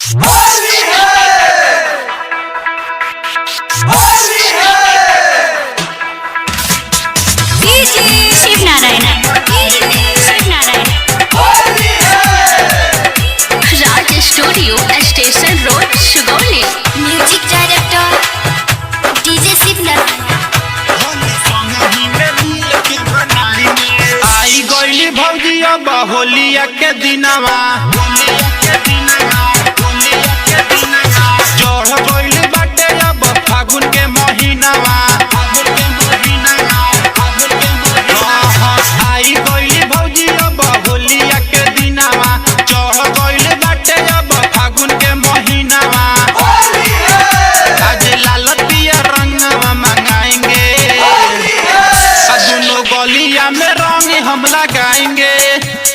होली है, होली है। शिव नारायण होली है। Raj studio station road Sugauli. Music director DJ Shiv Narayan. आई गईली भौजी अब होलिया के दिनवा, चढ़ गईली बाटे अब फागुन के महीनावा। आई गईली भौजी अब होलिया के दिनवा, चढ़ गईली बाटे अब फागुन के महीनावा। आज लाल पिया रंगवा मंगाएंगे, दोनों गलिया में रंग हम लगाएंगे,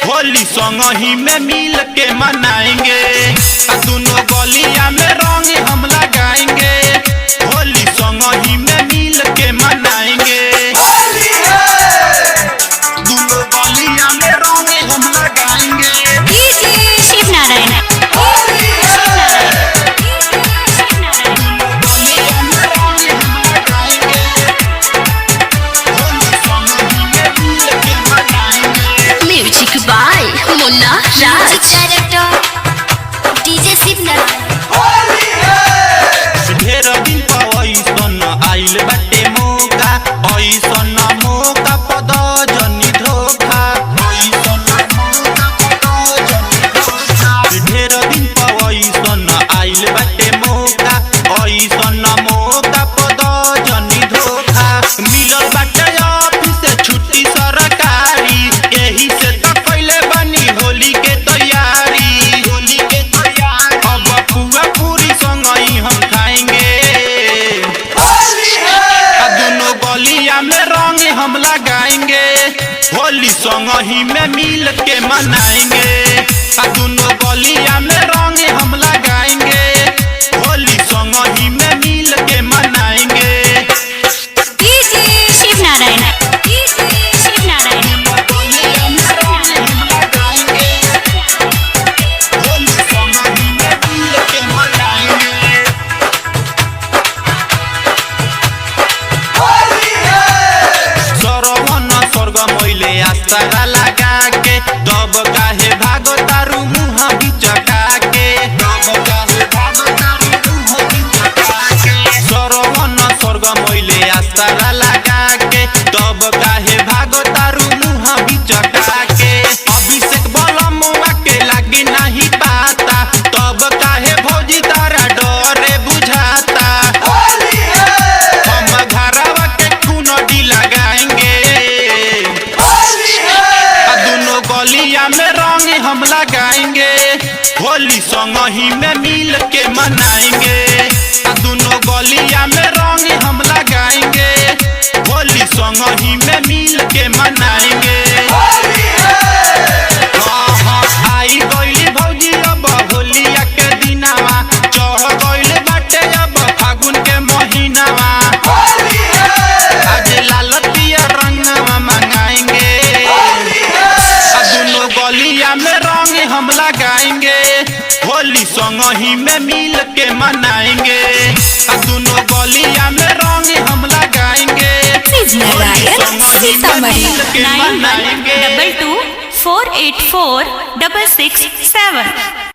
होली संग ही में मिल के मनाएंगे। दोनों गलिया में रंग हम लगाएंगे, होली संग ही में मिल के मनाएंगे। दोनों गलिया में रंग हम लगाएंगे। Shiv Narayan music by Munna Raj. Director DJ Shiv Narayan. ढेर दिन ऐसन आइल बाटे मौका, ऐसन मौका पद जनी धोखा। ढेर दिन ऐसन आइल बाटे मौका, ऐसन मौका पद जनी धोखा। मिलल बाटे ऑफिस से छुट्टी सरकारी, यही से तो पहले बनी होली के तैयारी। अब पुआ पूरी संग ही हम खाएंगे, दोनों गलिया में रंग हम लगाएंगे, होली संग ही में मिल के मनाएंगे। दोनों गलिया में रंग हम लगाएंगे, होली संग ही में मिल के मनाएंगे। शिव नारायण शिव नारायण सरवन स्वर्ग मैले आस्था लगा के, तब काहे भागो तारू मुँह बिचका के। सरवन स्वर्ग मैले आस्था लगा के, तब काहे भागो तारू मुँह बिचका के। अभिषेक बलमुआ के लागी नहीं पाता, तब काहे भौजी तारा डरे बुझाता। हम घरवा के कुनडी लगाएंगे, दोनों गलिया में रंग हम लगाएंगे, होली संग ही में मिल के मनाएंगे। दोनों गलिया में रंग हम लगाएंगे, होली संग ही में मिल के मनाएंगे। आई गईली भौजी अब होलिया के दिनवा, चढ़ गईली बाटे अब फागुन के महीनावा। आज लाल पिया रंगवा मंगाएंगे, दोनों गलिया में रंग हम लगाएंगे, होली संग ही में मिल के मनाएंगे। दोनों गलिया में रंग हम लगाएंगे, होली संग ही में मिल के मनाएंगे। 9224846667।